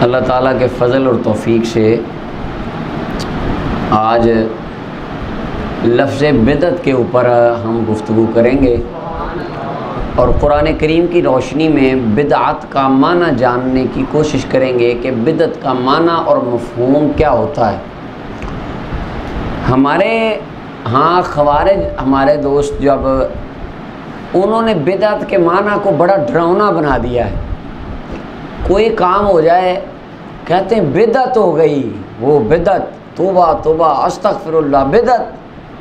اللہ تعالیٰ کے فضل اور توفیق سے آج لفظ بدعت کے اوپر ہم گفتگو کریں گے اور قرآن کریم کی روشنی میں بدعت کا معنی جاننے کی کوشش کریں گے کہ بدعت کا معنی اور مفہوم کیا ہوتا ہے۔ ہمارے ہاں خوارج ہمارے دوست جب انہوں نے بدعت کے معنی کو بڑا ڈراؤنا بنا دیا ہے، کوئی کام ہو جائے کہتے ہیں بدعت ہو گئی، وہ بدعت، توبہ توبہ استغفر اللہ، بدعت،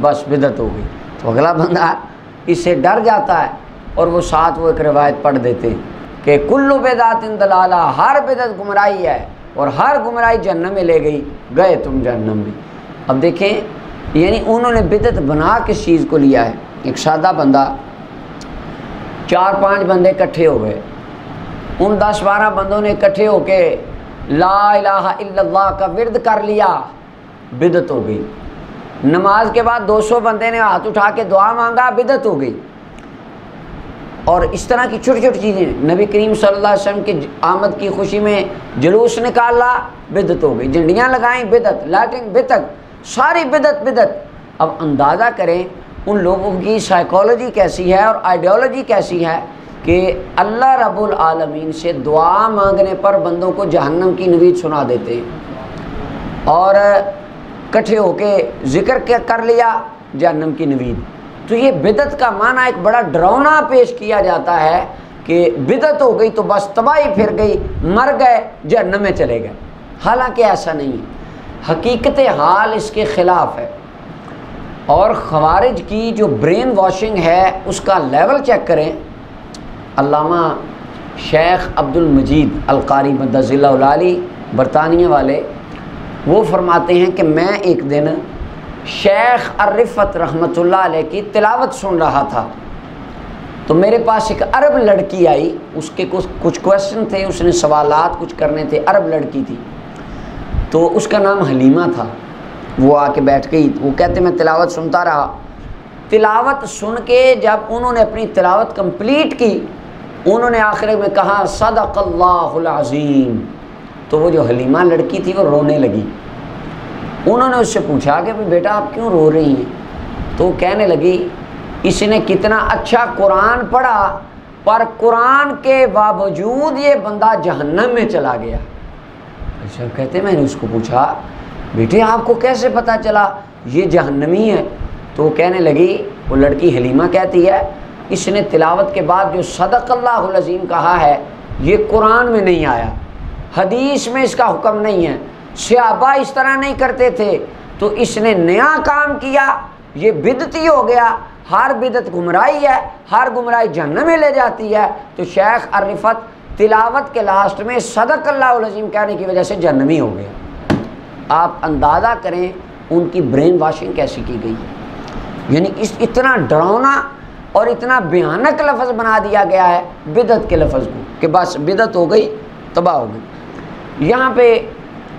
بس بدعت ہو گئی۔ تو اگلا بندہ اس سے ڈر جاتا ہے اور وہ ساتھ وہ ایک روایت پڑھ دیتے ہیں کہ کل بدعت ضلالہ، ہر بدعت گمراہی ہے اور ہر گمراہی جہنم میں لے گئی، گئے تم جہنم میں۔ اب دیکھیں یعنی انہوں نے بدعت بنا کس چیز کو لیا ہے؟ ایک سادہ بندہ، 4-5 بندے اکٹھے ہو گئے، ان 10-12 بندوں نے اکٹھے ہو کے لا الہ الا اللہ کا ورد کر لیا، بدعت ہو گئی۔ نماز کے بعد 200 بندے نے ہاتھ اٹھا کے دعا مانگا، بدعت ہو گئی۔ اور اس طرح کی چھوٹی چھوٹی چیزیں، نبی کریم صلی اللہ علیہ وسلم کی آمد کی خوشی میں جلوس نکالا، بدعت ہو گئی، جھنڈیاں لگائیں، بدعت، لائٹنگ، بدعت، ساری بدعت بدعت۔ اب اندازہ کریں ان لوگوں کی سائیکالوجی کیسی ہے اور آئیڈیالوجی کیسی ہے کہ اللہ رب العالمین سے دعا مانگنے پر بندوں کو جہنم کی نوید سنا دیتے ہیں، اور کٹھے ہو کے ذکر کر لیا جہنم کی نوید۔ تو یہ بدعت کا معنی ایک بڑا ڈراؤنا پیش کیا جاتا ہے کہ بدعت ہو گئی تو بس تباہی پھر گئی، مر گئے، جہنم میں چلے گئے۔ حالانکہ ایسا نہیں ہے، حقیقت حال اس کے خلاف ہے۔ اور خوارج کی جو برین واشنگ ہے اس کا لیول چیک کریں۔ علامہ شیخ عبد المجید القاری مدظ اللہ العالی برطانیہ والے، وہ فرماتے ہیں کہ میں ایک دن شیخ الرفت رحمۃ اللہ علیہ کی تلاوت سن رہا تھا، تو میرے پاس ایک عرب لڑکی آئی، اس کے کچھ کویسچن تھے، اس نے سوالات کچھ کرنے تھے، عرب لڑکی تھی، تو اس کا نام حلیمہ تھا۔ وہ آ کے بیٹھ گئی، وہ کہتے میں تلاوت سنتا رہا، تلاوت سن کے جب انہوں نے اپنی تلاوت کمپلیٹ کی، انہوں نے آخر میں کہا صدق اللہ العظیم، تو وہ جو حلیمہ لڑکی تھی وہ رونے لگی۔ انہوں نے اس سے پوچھا کہ بیٹا آپ کیوں رو رہی ہیں؟ تو کہنے لگی اس نے کتنا اچھا قرآن پڑھا پر قرآن کے باوجود یہ بندہ جہنم میں چلا گیا۔ اچھا، کہتے میں نے اس کو پوچھا بیٹے آپ کو کیسے پتہ چلا یہ جہنمی ہے؟ تو کہنے لگی، وہ لڑکی حلیمہ کہتی ہے اس نے تلاوت کے بعد جو صدق اللہ العظیم کہا ہے یہ قرآن میں نہیں آیا، حدیث میں اس کا حکم نہیں ہے، صحابہ اس طرح نہیں کرتے تھے، تو اس نے نیا کام کیا، یہ بدعتی ہو گیا، ہر بدعت گمراہی ہے، ہر گمراہی جہنم میں لے جاتی ہے۔ تو شیخ الرفت تلاوت کے لاسٹ میں صدق اللہ العظیم کہنے کی وجہ سے جہنمی ہو گیا۔ آپ اندازہ کریں ان کی برین واشنگ کیسی کی گئی ہے، یعنی اتنا ڈراؤنا اور اتنا بھیانک لفظ بنا دیا گیا ہے بدعت کے لفظ کو کہ بس بدعت ہو گئی، تباہ ہو گئی۔ یہاں پہ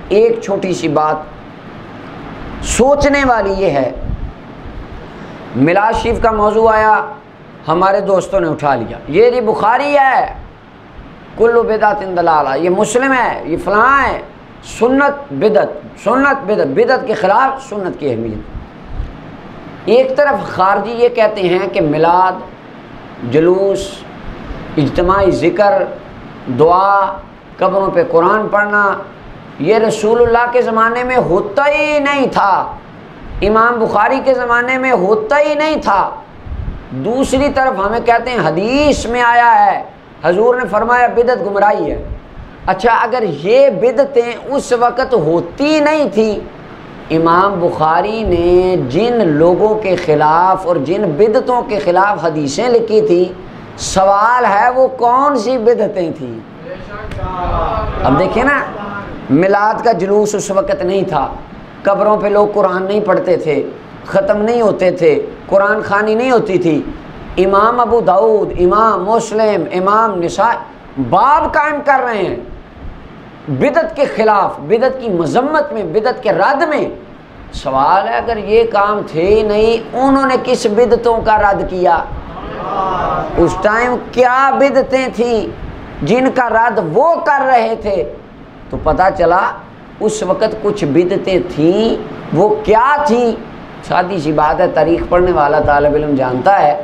ایک چھوٹی سی بات سوچنے والی یہ ہے، میلاد شریف کا موضوع آیا، ہمارے دوستوں نے اٹھا لیا یہ جی بخاری ہے، کل بدعت ضلالہ، یہ مسلم ہے، یہ فلاں ہے، سنت بدعت، سنت بدعت، بدعت کے خلاف سنت کی اہمیت۔ ایک طرف خارجی یہ کہتے ہیں کہ میلاد، جلوس، اجتماعی ذکر، دعا، قبروں پہ قرآن پڑھنا، یہ رسول اللہ کے زمانے میں ہوتا ہی نہیں تھا، امام بخاری کے زمانے میں ہوتا ہی نہیں تھا۔ دوسری طرف ہمیں کہتے ہیں حدیث میں آیا ہے، حضور نے فرمایا بدعت گمراہی ہے۔ اچھا، اگر یہ بدعتیں اس وقت ہوتی نہیں تھی، امام بخاری نے جن لوگوں کے خلاف اور جن بدعتوں کے خلاف حدیثیں لکھی تھی، سوال ہے وہ کون سی بدعتیں تھیں؟ اب دیکھیں نا، میلاد کا جلوس اس وقت نہیں تھا، قبروں پہ لوگ قرآن نہیں پڑھتے تھے، ختم نہیں ہوتے تھے، قرآن خوانی نہیں ہوتی تھی۔ امام ابو داؤد، امام مسلم، امام نسائی باب قائم کر رہے ہیں بدعت کے خلاف، بدعت کی مذمت میں، بدعت کے رد میں۔ سوال ہے اگر یہ کام تھے ہی نہیں، انہوں نے کس بدعتوں کا رد کیا؟ اس ٹائم کیا بدعتیں تھیں جن کا رد وہ کر رہے تھے؟ تو پتہ چلا اس وقت کچھ بدعتیں تھیں، وہ کیا تھیں؟ سادی سی بات ہے، تاریخ پڑھنے والا طالب علم جانتا ہے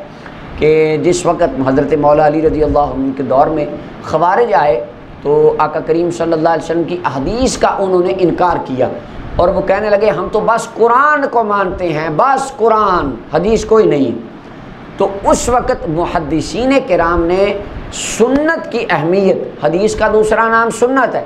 کہ جس وقت حضرت مولا علی رضی اللہ عنہ کے دور میں خوارج آئے تو آقا کریم صلی اللہ علیہ وسلم کی احادیث کا انہوں نے انکار کیا، اور وہ کہنے لگے ہم تو بس قرآن کو مانتے ہیں، بس قرآن، حدیث کوئی نہیں۔ تو اس وقت محدثین کرام نے سنت کی اہمیت، حدیث کا دوسرا نام سنت ہے،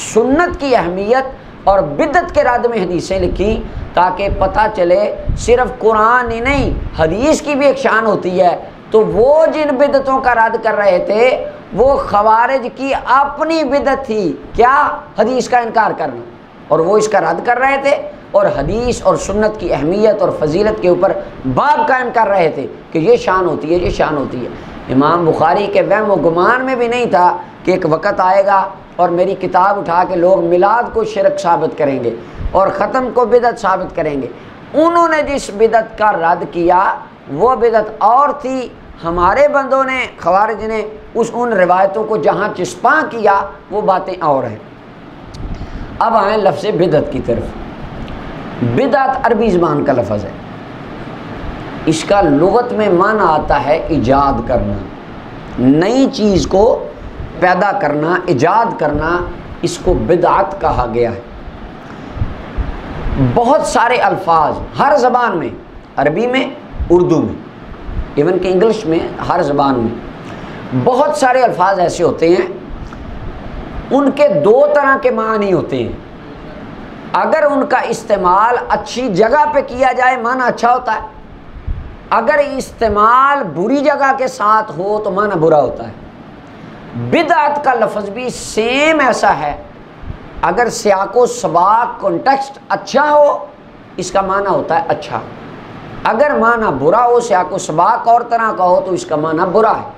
سنت کی اہمیت اور بدعت کے رد میں حدیثیں لکھی، تاکہ پتہ چلے صرف قرآن ہی نہیں، حدیث کی بھی ایک شان ہوتی ہے۔ تو وہ جن بدعتوں کا رد کر رہے تھے وہ خوارج کی اپنی بدعت تھی، کیا؟ حدیث کا انکار کرنا، اور وہ اس کا رد کر رہے تھے، اور حدیث اور سنت کی اہمیت اور فضیلت کے اوپر باب قائم کر رہے تھے کہ یہ شان ہوتی ہے، یہ شان ہوتی ہے۔ امام بخاری کے وہم و گمان میں بھی نہیں تھا کہ ایک وقت آئے گا اور میری کتاب اٹھا کے لوگ میلاد کو شرک ثابت کریں گے اور ختم کو بدعت ثابت کریں گے۔ انہوں نے جس بدعت کا رد کیا وہ بدعت اور تھی، ہمارے بندوں نے، خوارج نے ان روایتوں کو جہاں چسپاں کیا وہ باتیں اور ہیں۔ اب آئیں لفظ بدعت کی طرف۔ بدعت عربی زبان کا لفظ ہے، اس کا لغت میں معنی آتا ہے ایجاد کرنا، نئی چیز کو پیدا کرنا، ایجاد کرنا، اس کو بدعت کہا گیا ہے۔ بہت سارے الفاظ ہر زبان میں، عربی میں، اردو میں، ایون کہ انگلش میں، ہر زبان میں بہت سارے الفاظ ایسے ہوتے ہیں ان کے دو طرح کے معنی ہوتے ہیں۔ اگر ان کا استعمال اچھی جگہ پہ کیا جائے معنی اچھا ہوتا ہے، اگر استعمال بری جگہ کے ساتھ ہو تو معنی برا ہوتا ہے۔ بدعت کا لفظ بھی سیم ایسا ہے، اگر سیاق و سباق کانٹیکسٹ اچھا ہو اس کا معنی ہوتا ہے اچھا، اگر معنی برا ہو، سیاق و سباق اور طرح کا ہو تو اس کا معنی برا ہے۔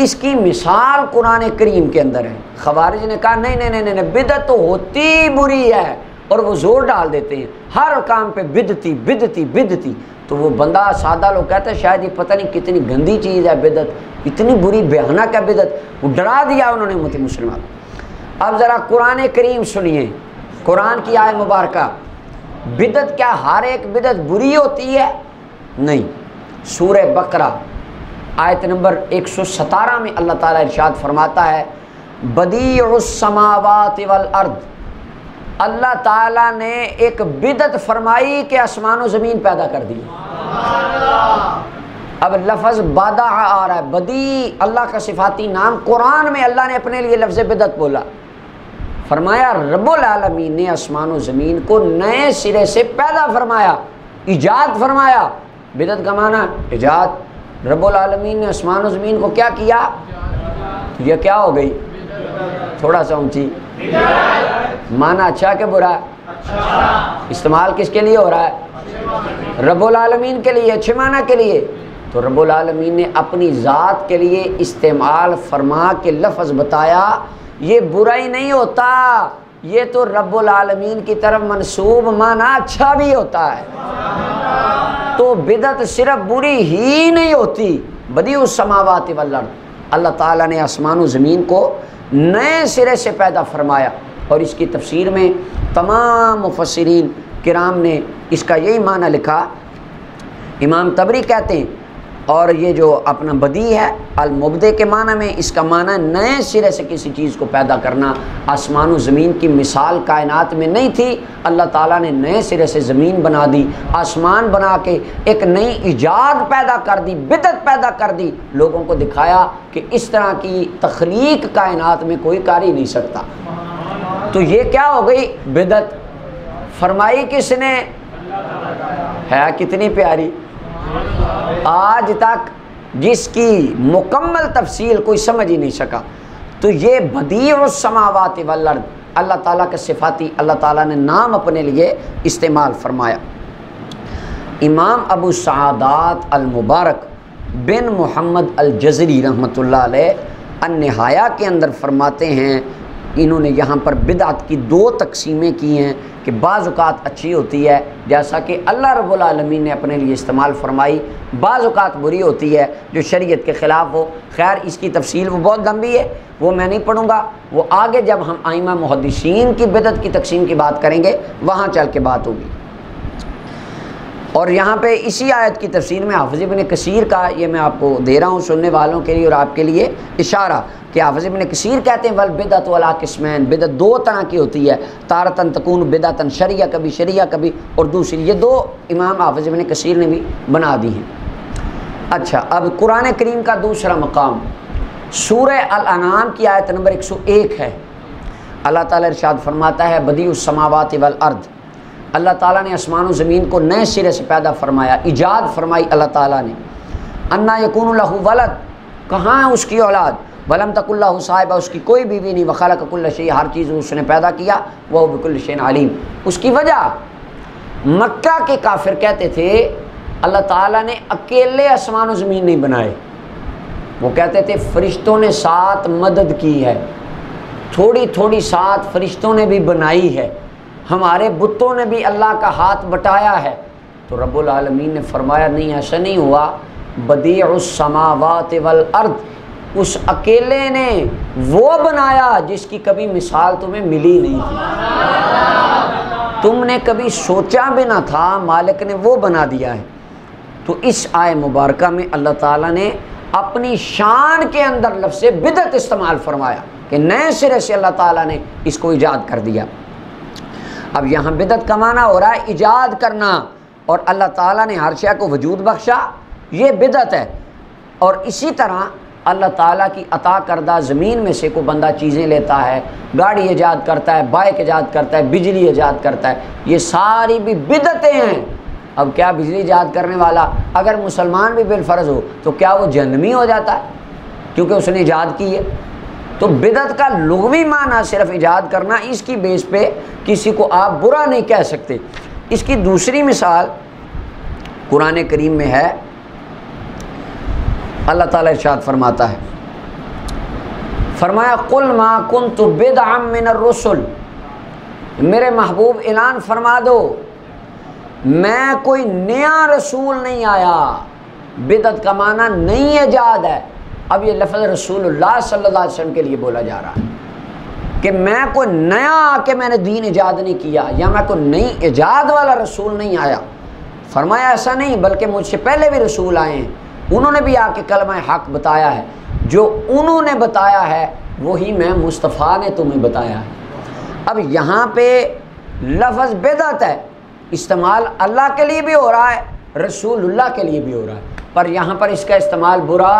اس کی مثال قرآن کریم کے اندر ہے۔ خوارج نے کہا نہیں، بدعت تو ہوتی بری ہے، اور وہ زور ڈال دیتے ہیں ہر کام پہ بدعتی بدعتی بدعتی۔ تو وہ بندہ سادہ لوگ کہتے ہیں شاید یہ پتہ نہیں کتنی گندی چیز ہے بدعت، اتنی بری بھیانک ہے بدعت، وہ ڈرا دیا انہوں نے امت مسلمہ۔ اب ذرا قرآن کریم سنیے، قرآن کی آیت مبارکہ۔ بدعت کیا ہر ایک بدعت بری ہوتی ہے؟ نہیں۔ سورہ بقرہ آیت نمبر 117 میں اللہ تعالیٰ ارشاد فرماتا ہے بدیع السماوات والارض، اللہ تعالیٰ نے ایک بدعت فرمائی کہ آسمان و زمین پیدا کر دی۔ اب لفظ بدع آ رہا ہے، بدیع اللہ کا صفاتی نام، قرآن میں اللہ نے اپنے لیے لفظ بدعت بولا، فرمایا رب العالمین نے آسمان و زمین کو نئے سرے سے پیدا فرمایا، ایجاد فرمایا۔ بدعت کا معنی ایجاد، رب العالمین نے آسمان و زمین کو کیا کیا؟ یہ کیا ہو گئی؟ تھوڑا سا اونچی، معنی اچھا کہ برا ہے؟ استعمال کس کے لیے ہو رہا ہے؟ رب العالمین کے لیے، اچھے معنی کے لیے۔ تو رب العالمین نے اپنی ذات کے لیے استعمال فرما کے لفظ بتایا، یہ برا ہی نہیں ہوتا، یہ تو رب العالمین کی طرف منسوب معنی اچھا بھی ہوتا ہے۔ تو بدعت صرف بری ہی نہیں ہوتی۔ بدیع السماوات والارض، اللہ تعالیٰ نے آسمان و زمین کو نئے سرے سے پیدا فرمایا، اور اس کی تفسیر میں تمام مفسرین کرام نے اس کا یہی معنی لکھا۔ امام طبری کہتے ہیں، اور یہ جو اپنا بدیع ہے المبدع کے معنی میں، اس کا معنی نئے سرے سے کسی چیز کو پیدا کرنا۔ آسمان و زمین کی مثال کائنات میں نہیں تھی، اللہ تعالیٰ نے نئے سرے سے زمین بنا دی، آسمان بنا کے ایک نئی ایجاد پیدا کر دی، بدعت پیدا کر دی، لوگوں کو دکھایا کہ اس طرح کی تخلیق کائنات میں کوئی کر ہی نہیں سکتا۔ تو یہ کیا ہو گئی؟ بدعت۔ فرمائی کس نے؟ ہے کتنی پیاری، آج تک جس کی مکمل تفصیل کوئی سمجھ ہی نہیں سکا۔ تو یہ بدیع السماوات والارض، اللہ تعالیٰ کے صفاتی اللہ تعالیٰ نے نام اپنے لیے استعمال فرمایا۔ امام ابو سعادات المبارک بن محمد الجزری رحمۃ اللہ علیہ النہایہ کے اندر فرماتے ہیں انہوں نے یہاں پر بدعت کی دو تقسیمیں کی ہیں کہ بعض اوقات اچھی ہوتی ہے جیسا کہ اللہ رب العالمین نے اپنے لیے استعمال فرمائی، بعض اوقات بری ہوتی ہے جو شریعت کے خلاف ہو۔ خیر اس کی تفصیل وہ بہت لمبی ہے، وہ میں نہیں پڑھوں گا، وہ آگے جب ہم ائمہ محدثین کی بدعت کی تقسیم کی بات کریں گے وہاں چل کے بات ہوگی۔ اور یہاں پہ اسی آیت کی تفسیر میں حافظ ابن کثیر کا، یہ میں آپ کو دے رہا ہوں سننے والوں کے لیے اور آپ کے لیے اشارہ، کہ حافظ ابن کثیر کہتے ہیں والبدعۃ علی قسمین، بدعت دو طرح کی ہوتی ہے، تارتن تکون بدعتن شرعیہ، کبھی شرعیہ کبھی اور دوسری، یہ دو امام حافظ ابن کثیر نے بھی بنا دی ہیں۔ اچھا، اب قرآن کریم کا دوسرا مقام سورہ الانعام کی آیت نمبر 101 ہے۔ اللہ تعالیٰ ارشاد فرماتا ہے بدیع السماوات والارض، اللہ تعالیٰ نے آسمان و زمین کو نئے سرے سے پیدا فرمایا، ایجاد فرمائی اللہ تعالیٰ نے۔ انا یکون لہ ولد، کہاں ہے اس کی اولاد؟ ولم تکن لہ صاحبہ، اس کی کوئی بیوی نہیں، وخلق کل شیء، ہر چیز اس نے پیدا کیا، وہ بکل شیء علیم۔ اس کی وجہ مکہ کے کافر کہتے تھے اللہ تعالیٰ نے اکیلے آسمان و زمین نہیں بنائے، وہ کہتے تھے فرشتوں نے ساتھ مدد کی ہے، تھوڑی تھوڑی ساتھ فرشتوں نے بھی بنائی ہے، ہمارے بتوں نے بھی اللہ کا ہاتھ بٹایا ہے۔ تو رب العالمین نے فرمایا نہیں، ایسا نہیں ہوا، بدیع السماوات والارض، اس اکیلے نے وہ بنایا جس کی کبھی مثال تمہیں ملی نہیں تھی، تم نے کبھی سوچا بھی نہ تھا، مالک نے وہ بنا دیا ہے۔ تو اس آیہ مبارکہ میں اللہ تعالیٰ نے اپنی شان کے اندر لفظ بدعت استعمال فرمایا کہ نئے سرے سے اللہ تعالیٰ نے اس کو ایجاد کر دیا۔ اب یہاں بدعت کا معنی ہو رہا ہے ایجاد کرنا، اور اللہ تعالیٰ نے ہر شے کو وجود بخشا، یہ بدعت ہے۔ اور اسی طرح اللہ تعالیٰ کی عطا کردہ زمین میں سے کوئی بندہ چیزیں لیتا ہے، گاڑی ایجاد کرتا ہے، بائک ایجاد کرتا ہے، بجلی ایجاد کرتا ہے، یہ ساری بھی بدعتیں ہیں۔ اب کیا بجلی ایجاد کرنے والا اگر مسلمان بھی بالفرض ہو تو کیا وہ جہنمی ہو جاتا ہے کیونکہ اس نے ایجاد کی ہے؟ تو بدعت کا لغوی معنی صرف ایجاد کرنا، اس کی بیس پہ کسی کو آپ برا نہیں کہہ سکتے۔ اس کی دوسری مثال قرآن کریم میں ہے، اللہ تعالیٰ ارشاد فرماتا ہے، فرمایا قل ما کنت بدعا من الرسل، میرے محبوب اعلان فرما دو میں کوئی نیا رسول نہیں آیا۔ بدعت کا معنی نئی ایجاد ہے۔ اب یہ لفظ رسول اللہ صلی اللہ علیہ وسلم کے لیے بولا جا رہا ہے کہ میں کوئی نیا آ کے میں نے دین ایجاد نہیں کیا، یا میں کوئی نئی ایجاد والا رسول نہیں آیا۔ فرمایا ایسا نہیں، بلکہ مجھ سے پہلے بھی رسول آئے ہیں، انہوں نے بھی آ کے کلمہ حق بتایا ہے، جو انہوں نے بتایا ہے وہی میں مصطفیٰ نے تمہیں بتایا ہے۔ اب یہاں پہ لفظ بدعت ہے، استعمال اللہ کے لیے بھی ہو رہا ہے، رسول اللہ کے لیے بھی ہو رہا ہے، پر یہاں پر اس کا استعمال برا،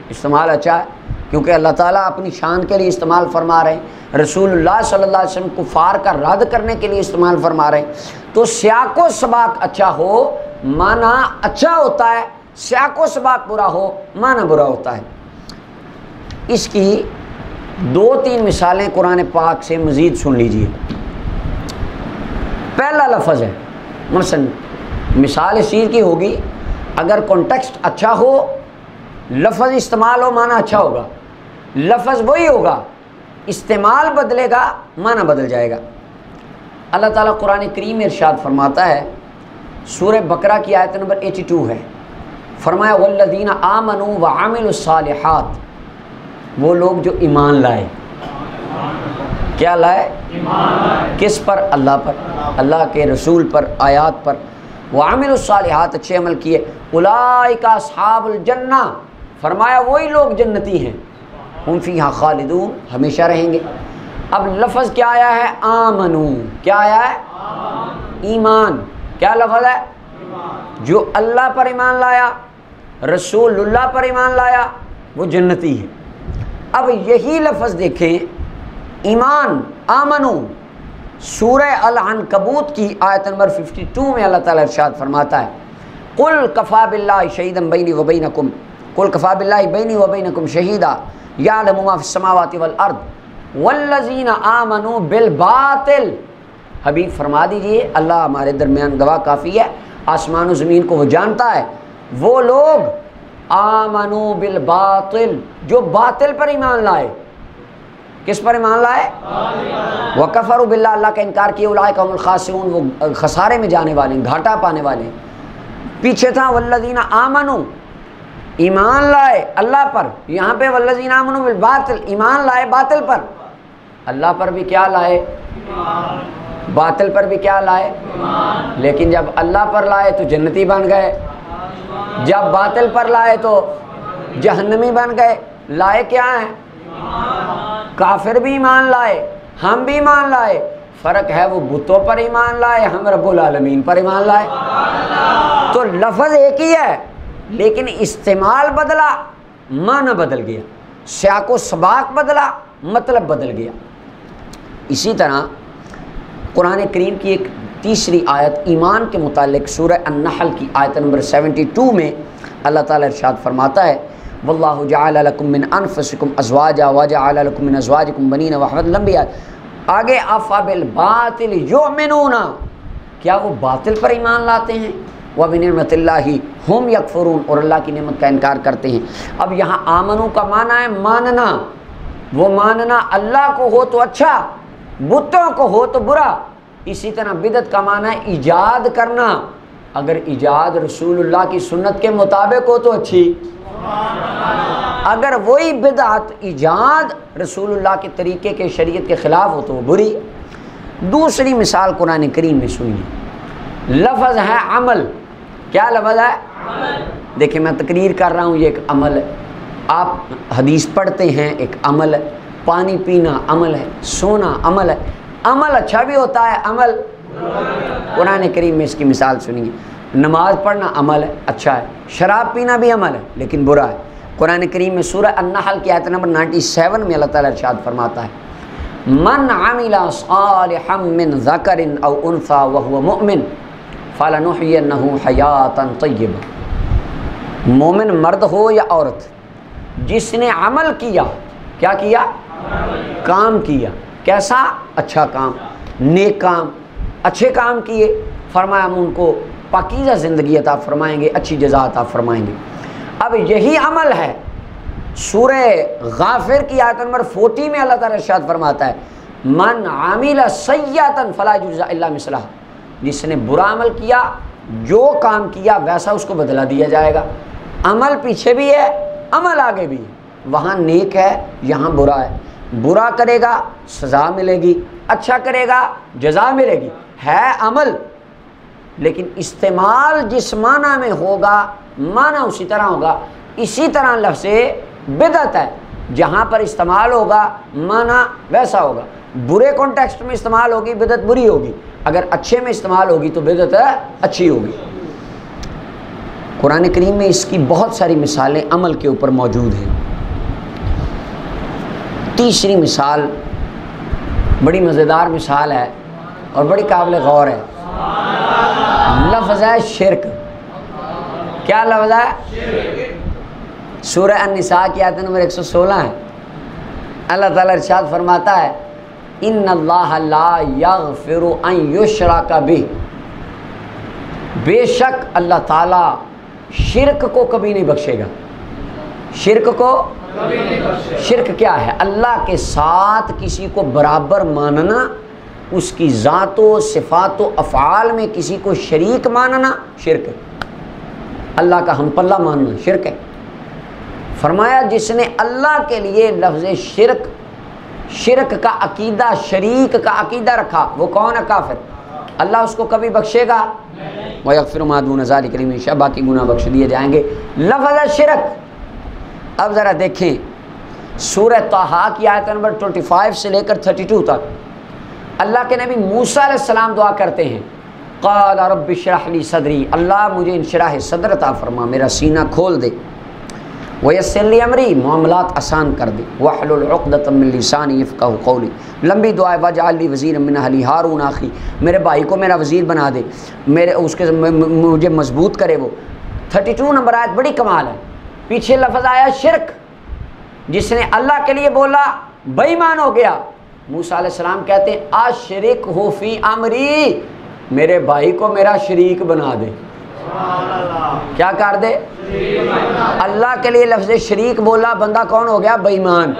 استعمال اچھا ہے، کیونکہ اللہ تعالیٰ اپنی شان کے لیے استعمال فرما رہے ہیں، رسول اللہ صلی اللہ علیہ وسلم کفار کا رد کرنے کے لیے استعمال فرما رہے ہیں۔ تو سیاق و سباق اچھا ہو معنی اچھا ہوتا ہے، سیاق و سباق برا ہو معنی برا ہوتا ہے۔ اس کی دو تین مثالیں قرآن پاک سے مزید سن لیجئے۔ پہلا لفظ ہے، مثلا مثال اس چیز کی ہوگی، اگر کانٹیکسٹ اچھا ہو، لفظ استعمال ہو، معنی اچھا ہوگا، لفظ وہی ہوگا، استعمال بدلے گا معنی بدل جائے گا۔ اللہ تعالیٰ قرآن کریم میں ارشاد فرماتا ہے، سورہ بقرہ کی آیت نمبر 82 ہے، فرمایا والذین آمنوا وعملوا الصالحات، وہ لوگ جو ایمان لائے، کیا لائے؟ ایمان لائے۔ کس پر؟ اللہ پر، اللہ کے رسول پر، آیات پر۔ وعملوا الصالحات، اچھے عمل کیے، اولئک اصحاب الجنہ، فرمایا وہی لوگ جنتی ہیں، ہم فیہا خالدون، ہمیشہ رہیں گے۔ اب لفظ کیا آیا ہے؟ آمنو، کیا آیا ہے؟ ایمان۔ کیا لفظ ہے؟ جو اللہ پر ایمان لایا، رسول اللہ پر ایمان لایا، وہ جنتی ہے۔ اب یہی لفظ دیکھیں، ایمان، آمنو، سورہ العنکبوت کی آیت نمبر 52 میں اللہ تعالیٰ ارشاد فرماتا ہے، قل کفا باللہ شہیدا بینی و بینکم، قل کفا باللہ بینی و بینکم شہیدا یعلم ما فی السماوات والارض والذین آمنوا بالباطل، حبیب فرما دیجئے اللہ ہمارے درمیان گواہ کافی ہے، آسمان و زمین کو وہ جانتا ہے، وہ لوگ آمنوا بالباطل، جو باطل پر ایمان لائے، کس پر ایمان لائے؟ وَكَفَرُوا بِاللَّهِ، اللہ کا انکار کیا، اولئک هم الخاسرون، وہ خسارے میں جانے والے ہیں، گھاٹا پانے والے ہیں۔ پیچھے تھا والذین آمنوا، ایمان لائے اللہ پر، یہاں پہ والذین آمنوا بالباطل، ایمان لائے باطل پر، اللہ پر بھی کیا لائے؟ باطل پر بھی کیا لائے؟ لیکن جب اللہ پر لائے تو جنتی بن گئے، جب باطل پر لائے تو جہنمی بن گئے۔ لائے کیا ہیں؟ کافر بھی ایمان لائے، ہم بھی ایمان لائے، فرق ہے وہ بتوں پر ایمان لائے، ہم رب العالمین پر ایمان لائے۔ تو لفظ ایک ہی ہے لیکن استعمال بدلا، معنی بدل گیا، سیاق و سباق بدلا، مطلب بدل گیا۔ اسی طرح قرآن کریم کی ایک تیسری آیت ایمان کے متعلق سورہ النحل کی آیت نمبر 72 میں اللہ تعالیٰ ارشاد فرماتا ہے واللہ جعل لکم من انفسکم ازواجا وجعل لکم من ازواجکم بنین وحفظا، لمبی آیت۔ آگے افبالباطل یؤمنون، کیا وہ باطل پر ایمان لاتے ہیں؟ وبنعمت اللہ ہم یکفرون، اور اللہ کی نعمت کا انکار کرتے ہیں۔ اب یہاں آمنو کا معنی ہے ماننا، وہ ماننا اللہ کو ہو تو اچھا، بتوں کو ہو تو برا۔ اسی طرح بدعت کا معنی ہے ایجاد کرنا، اگر ایجاد رسول اللہ کی سنت کے مطابق ہو تو اچھی، اگر وہی بدعت ایجاد رسول اللہ کے طریقے کے شریعت کے خلاف ہو تو وہ بری۔ دوسری مثال قرآن کریم میں سنیے، لفظ ہے عمل۔ کیا لفظ ہے؟ دیکھیں میں تقریر کر رہا ہوں، یہ ایک عمل ہے، آپ حدیث پڑھتے ہیں، ایک عمل ہے، پانی پینا عمل ہے، سونا عمل ہے۔ عمل اچھا بھی ہوتا ہے، عمل قرآن کریم میں اس کی مثال سنیے، نماز پڑھنا عمل ہے، اچھا ہے، شراب پینا بھی عمل ہے لیکن برا ہے۔ قرآن کریم میں سورہ النحل کی آیت نمبر 97 میں اللہ تعالیٰ ارشاد فرماتا ہے من عمل صالحا من ذکر او انثى وهو مؤمن فلنحینہ حیاتا طیبہ، مومن مرد ہو یا عورت، جس نے عمل کیا، کیا کیا؟ کام کیا، کیسا؟ اچھا کام، نیک کام، اچھے کام کیے، فرمایا ہم ان کو پاکیزہ زندگی عطا فرمائیں گے، اچھی جزا عطا فرمائیں گے۔ اب یہی عمل ہے سورہ غافر کی آیت نمبر 40 میں اللہ تعالیٰ ارشاد فرماتا ہے من عامل سیئۃ فلا یجزی الا مثلہا، جس نے برا عمل کیا، جو کام کیا ویسا اس کو بدلہ دیا جائے گا۔ عمل پیچھے بھی ہے، عمل آگے بھی ہے، وہاں نیک ہے، یہاں برا ہے، برا کرے گا سزا ملے گی، اچھا کرے گا جزا ملے گی، ہے عمل لیکن استعمال جس معنی میں ہوگا معنی اسی طرح ہوگا۔ اسی طرح لفظ بدعت ہے، جہاں پر استعمال ہوگا معنی ویسا ہوگا، برے کانٹیکسٹ میں استعمال ہوگی بدعت بری ہوگی، اگر اچھے میں استعمال ہوگی تو بدعت اچھی ہوگی۔ قرآن کریم میں اس کی بہت ساری مثالیں عمل کے اوپر موجود ہیں۔ تیسری مثال بڑی مزیدار مثال ہے اور بڑی قابل غور ہے، لفظ ہے شرک۔ کیا لفظ ہے؟ سورہ النساء کی آیت نمبر 116 ہے، اللہ تعالیٰ ارشاد فرماتا ہے ان اللہ لا یغفر ان یشرک بہ، بے شک اللہ تعالیٰ شرک کو کبھی نہیں بخشے گا۔ شرک کو، شرک کیا ہے؟ اللہ کے ساتھ کسی کو برابر ماننا، اس کی ذات و صفات و افعال میں کسی کو شریک ماننا شرک ہے، اللہ کا ہم پلہ ماننا شرک ہے۔ فرمایا جس نے اللہ کے لیے لفظ شرک، شرک کا عقیدہ، شریک کا عقیدہ رکھا، وہ کون ہے؟ کافر۔ اللہ اس کو کبھی بخشے گا؟ وَيَغْفِرُ مَا دُونَ ذَلِكَ لِمَن يَشَاءُ، باقی گناہ بخش دیے جائیں گے۔ لفظ ہے شرک۔ اب ذرا دیکھیں سورہ طٰہٰ کی آیت نمبر 25 سے لے کر 32 تک اللہ کے نبی موسیٰ علیہ السلام دعا کرتے ہیں قال رب اشرح لی صدری، اللہ مجھے انشراح صدر عطا فرما، میرا سینہ کھول دے، ویسر لی امری، معاملات آسان کر دے، واحلل عقدۃ من لسانی یفقہوا قولی، لمبی دعا ہے واجعل لی وزیرا من اہلی ہارون اخی، میرے بھائی کو میرا وزیر بنا دے، میرے اس کے مجھے مضبوط کرے وہ۔ 32 نمبر آیت بڑی کمال ہے، پیچھے لفظ آیا شرک، جس نے اللہ کے لیے بولا بے ایمان ہو گیا۔ موسیٰ علیہ السلام کہتے ہیں اشرک ہو فی امری، میرے بھائی کو میرا شریک بنا دے۔ کیا کر دے؟ اللہ کے لیے لفظ شریک بولا، بندہ کون ہو گیا؟ بے ایمان۔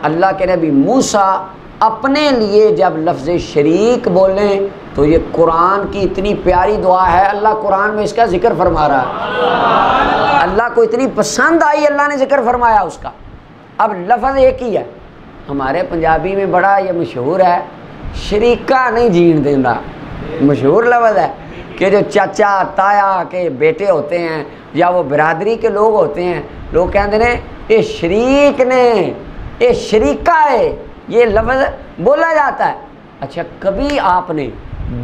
اللہ کے نبی موسیٰ اپنے لیے جب لفظ شریک بولیں تو یہ قرآن کی اتنی پیاری دعا ہے، اللہ قرآن میں اس کا ذکر فرما رہا ہے، اللہ کو اتنی پسند آئی، اللہ نے ذکر فرمایا اس کا۔ اب لفظ ایک ہی ہے، ہمارے پنجابی میں بڑا یہ مشہور ہے، شریکہ نہیں جین دینا، مشہور لفظ ہے کہ جو چاچا تایا کے بیٹے ہوتے ہیں یا وہ برادری کے لوگ ہوتے ہیں، لوگ کہتے ہیں یہ شریک نے، یہ شریکہ ہے، یہ لفظ بولا جاتا ہے۔ اچھا کبھی آپ نے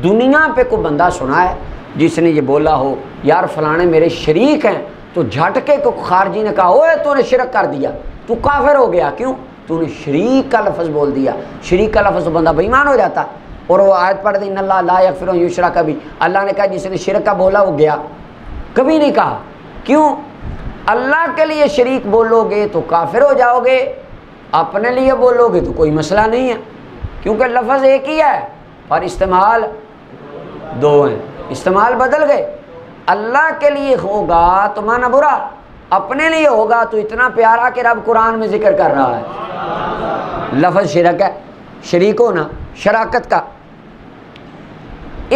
دنیا پہ کوئی بندہ سنا ہے جس نے یہ بولا ہو یار فلانے میرے شریک ہیں، تو جھٹکے کو خارجی نے کہا اوے تو نے شرک کر دیا، تو کافر ہو گیا، کیوں؟ تو نے شریک کا لفظ بول دیا۔ شریک کا لفظ تو بندہ بے ایمان ہو جاتا، اور وہ آیت پڑھ دی ان اللہ لا یغفر ان یشرک بہ، اللہ نے کہا جس نے شرک کا بولا وہ گیا، کبھی نہیں کہا۔ کیوں؟ اللہ کے لیے شریک بولو گے تو کافر ہو جاؤ گے، اپنے لیے بولو گے تو کوئی مسئلہ نہیں ہے، کیونکہ لفظ ایک ہی ہے اور استعمال دو ہیں، استعمال بدل گئے۔ اللہ کے لیے ہوگا تو معنی برا، اپنے لیے ہوگا تو اتنا پیارا کہ رب قرآن میں ذکر کر رہا ہے۔ لفظ شرک ہے، شریک ہونا، شراکت کا۔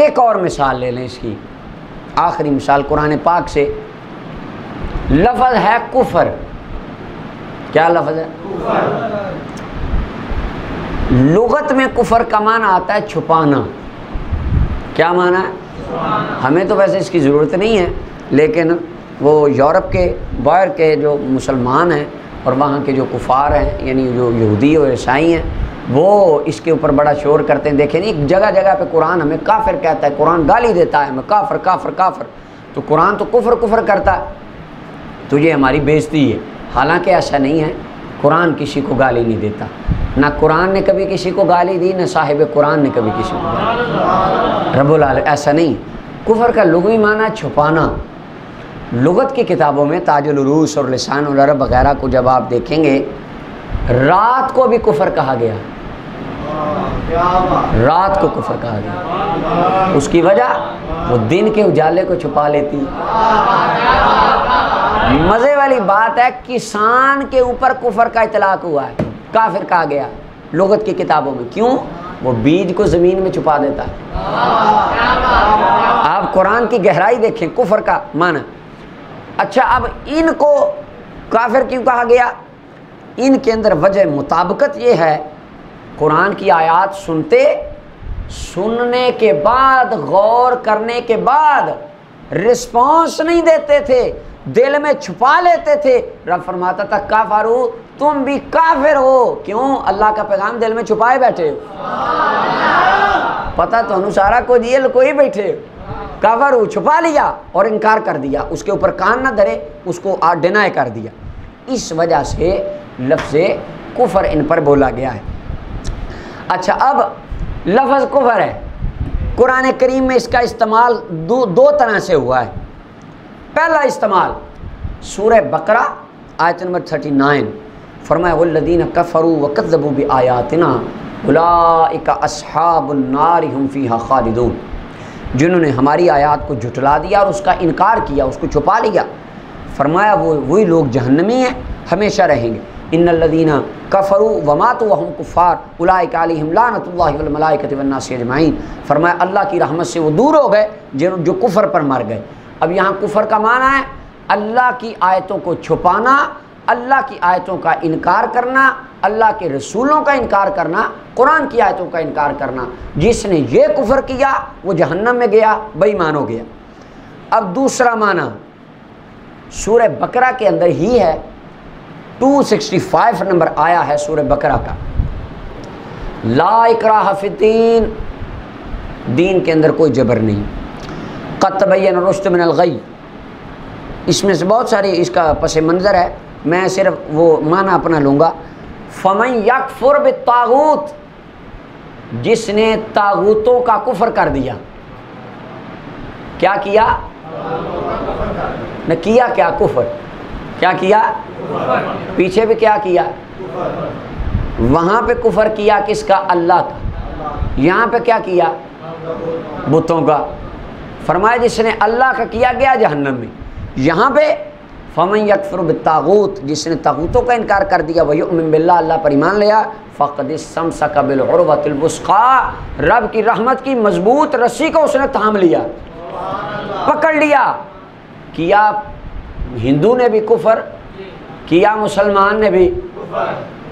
ایک اور مثال لے لیں اس کی، آخری مثال قرآن پاک سے، لفظ ہے کفر۔ کیا لفظ ہے؟ لغت میں کفر کا معنی آتا ہے چھپانا۔ کیا معنی ہے؟ ہمیں تو ویسے اس کی ضرورت نہیں ہے، لیکن وہ یورپ کے باہر کے جو مسلمان ہیں اور وہاں کے جو کفار ہیں، یعنی جو یہودی اور عیسائی ہیں، وہ اس کے اوپر بڑا شور کرتے ہیں۔ دیکھیں نہیں جگہ جگہ پہ قرآن ہمیں کافر کہتا ہے، قرآن گالی دیتا ہے ہمیں، کافر کافر کافر، تو قرآن تو کفر کفر کرتا ہے، تو یہ ہماری بےزتی ہے۔ حالانکہ ایسا نہیں ہے، قرآن کسی کو گالی نہیں دیتا، نہ قرآن نے کبھی کسی کو گالی دی، نہ صاحب قرآن نے کبھی کسی کو گالی دی، رب العالمین، ایسا نہیں۔ کفر کا لغوی معنی چھپانا۔ لغت کی کتابوں میں تاج العروس اور لسان العرب وغیرہ کو جب آپ دیکھیں گے، رات کو بھی کفر کہا گیا، رات کو کفر کہا گیا، اس کی وجہ وہ دن کے اجالے کو چھپا لیتی۔ مزے والی بات ہے، کسان کے اوپر کفر کا اطلاق ہوا ہے، کافر کہا گیا لغت کی کتابوں میں، کیوں؟ وہ بیج کو زمین میں چھپا دیتا ہے۔ آپ قرآن کی گہرائی دیکھیں، کفر کا معنی۔ اچھا اب ان کو کافر کیوں کہا گیا؟ ان کے اندر وجہ مطابقت یہ ہے، قرآن کی آیات سننے کے بعد، غور کرنے کے بعد رسپانس نہیں دیتے تھے، دل میں چھپا لیتے تھے۔ رب فرماتا تھا کافرو، تم بھی کافر ہو، کیوں؟ اللہ کا پیغام دل میں چھپائے بیٹھے ہو، پتہ تو سارا کو دیے کوئی بیٹھے ہو، کافر ہو، چھپا لیا اور انکار کر دیا، اس کے اوپر کان نہ دھرے، اس کو ڈینائی کر دیا۔ اس وجہ سے لفظ کفر ان پر بولا گیا ہے۔ اچھا اب لفظ کفر ہے، قرآن کریم میں اس کا استعمال دو طرح سے ہوا ہے۔ پہلا استعمال سورہ بقرہ آیت نمبر 39، فرمایا والذین کفروا وکذبوا بآیاتنا اولئک اصحاب النار هم فیہا خالدون، جنہوں نے ہماری آیات کو جھٹلا دیا اور اس کا انکار کیا، اس کو چھپا لیا، فرمایا وہی لوگ جہنمی ہیں، ہمیشہ رہیں گے۔ ان الذین کفروا وماتوا وهم کفار اولئک علیہم لعنۃ اللہ والملائکۃ والناس اجمعین، فرمایا اللہ کی رحمت سے وہ دور ہو گئے جو کفر پر مر گئے۔ اب یہاں کفر کا معنی ہے اللہ کی آیتوں کو چھپانا، اللہ کی آیتوں کا انکار کرنا، اللہ کے رسولوں کا انکار کرنا، قرآن کی آیتوں کا انکار کرنا۔ جس نے یہ کفر کیا وہ جہنم میں گیا، بے ایمان ہو گیا۔ اب دوسرا معنی سورہ بقرہ کے اندر ہی ہے، 265 نمبر آیا ہے سورہ بقرہ کا، لا اکراہ فی الدین، دین کے اندر کوئی جبر نہیں، قد تبین الرشد من الغی۔ اس میں سے بہت سارے اس کا پس منظر ہے، میں صرف وہ معنی اپنا لوں گا۔ فمن یکفر بالطاغوت، جس نے طاغوتوں کا کفر کر دیا، کیا کیا؟ نہ کیا کیا کفر، کیا کیا؟ پیچھے بھی کیا کیا؟ وہاں پہ کفر کیا کس کا؟ اللہ کا۔ یہاں پہ کیا کیا؟ بتوں کا۔ فرمایا جس نے اللہ کا کیا گیا جہنم میں۔ یہاں پہ فمن یکفر بالطاغوت، جس نے طاغوتوں کا انکار کر دیا، ویؤمن باللہ، اللہ پر ایمان لیا، فقد استمسک بالعروۃ الوثقی، رب کی رحمت کی مضبوط رسی کو اس نے تھام لیا، پکڑ لیا۔ کیا ہندو نے بھی کفر کیا، مسلمان نے بھی،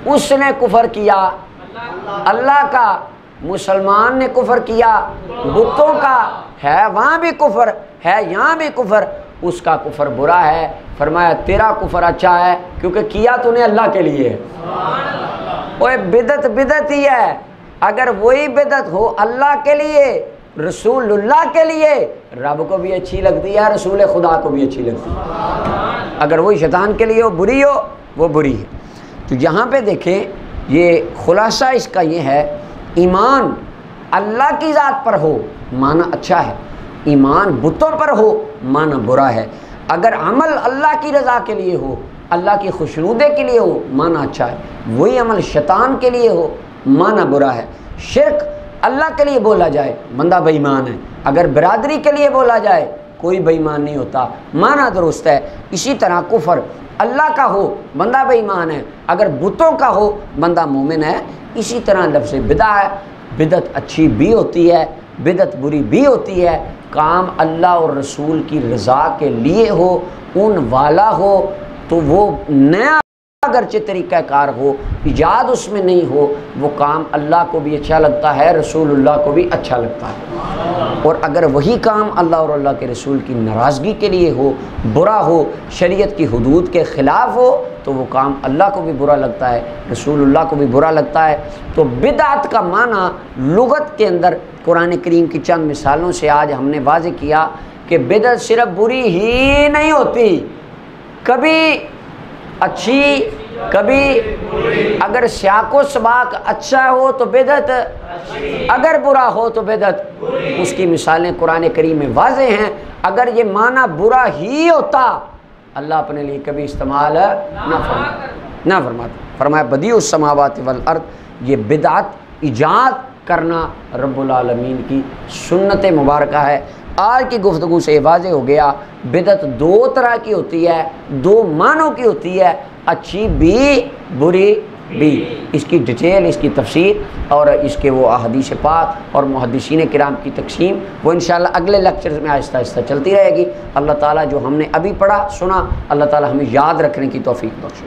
اس نے کفر کیا اللہ کا، مسلمان نے کفر کیا بتوں کا، ہے وہاں بھی کفر ہے یہاں بھی کفر، اس کا کفر برا ہے۔ فرمایا تیرا کفر اچھا ہے کیونکہ کیا تو نے اللہ کے لیے ہے۔ اوے بدعت بدعت ہی ہے، اگر وہی بدعت ہو اللہ کے لیے، رسول اللہ کے لیے، رب کو بھی اچھی لگتی ہے، رسول خدا کو بھی اچھی لگتی ہے۔ اگر وہی شیطان کے لیے ہو، بری ہو، وہ بری ہے۔ تو یہاں پہ دیکھیں، یہ خلاصہ اس کا یہ ہے، ایمان اللہ کی ذات پر ہو معنی اچھا ہے، ایمان بتوں پر ہو معنی برا ہے۔ اگر عمل اللہ کی رضا کے لیے ہو، اللہ کی خوشنودے کے لیے ہو معنی اچھا ہے، وہی عمل شیطان کے لیے ہو معنی برا ہے۔ شرک اللہ کے لیے بولا جائے بندہ بے ایمان ہے، اگر برادری کے لیے بولا جائے کوئی بے ایمان نہیں ہوتا، معنی درست ہے۔ اسی طرح کفر اللہ کا ہو بندہ بے ایمان ہے، اگر بتوں کا ہو بندہ مومن ہے۔ اسی طرح لفظ بدعہ ہے، بدعت اچھی بھی ہوتی ہے، بدعت بری بھی ہوتی ہے، کام اللہ اور رسول کی رضا کے لیے ہو، ان والا ہو تو وہ نیا اگرچہ طریقہ کار ہو، ایجاد اس میں نہیں ہو، وہ کام اللہ کو بھی اچھا لگتا ہے، رسول اللہ کو بھی اچھا لگتا ہے۔ اور اگر وہی کام اللہ اور اللہ کے رسول کی ناراضگی کے لیے ہو، برا ہو، شریعت کی حدود کے خلاف ہو، تو وہ کام اللہ کو بھی برا لگتا ہے، رسول اللہ کو بھی برا لگتا ہے۔ تو بدعت کا معنی لغت کے اندر قرآن کریم کی چند مثالوں سے آج ہم نے واضح کیا کہ بدعت صرف بری ہی نہیں ہوتی، کبھی اچھی کبھی، اگر سیاق و سباق اچھا ہو تو بدعت، اگر برا ہو تو بدعت۔ اس کی مثالیں قرآن کریم میں واضح ہیں۔ اگر یہ معنی برا ہی ہوتا اللہ اپنے لیے کبھی استعمال نہ فرماتا۔ فرمایا بدیع السماوات والارض، یہ بدعت ایجاد کرنا رب العالمین کی سنت مبارکہ ہے۔ آج کی گفتگو سے واضح ہو گیا بدعت دو طرح کی ہوتی ہے، دو معنوں کی ہوتی ہے، اچھی بھی بری بھی۔ اس کی ڈیٹیل، اس کی تفسیر اور اس کے وہ احادیث پاک اور محدثین کرام کی تقسیم وہ انشاءاللہ اگلے لیکچر میں آہستہ آہستہ چلتی رہے گی۔ اللہ تعالیٰ جو ہم نے ابھی پڑھا سنا، اللہ تعالیٰ ہمیں یاد رکھنے کی توفیق بخشے۔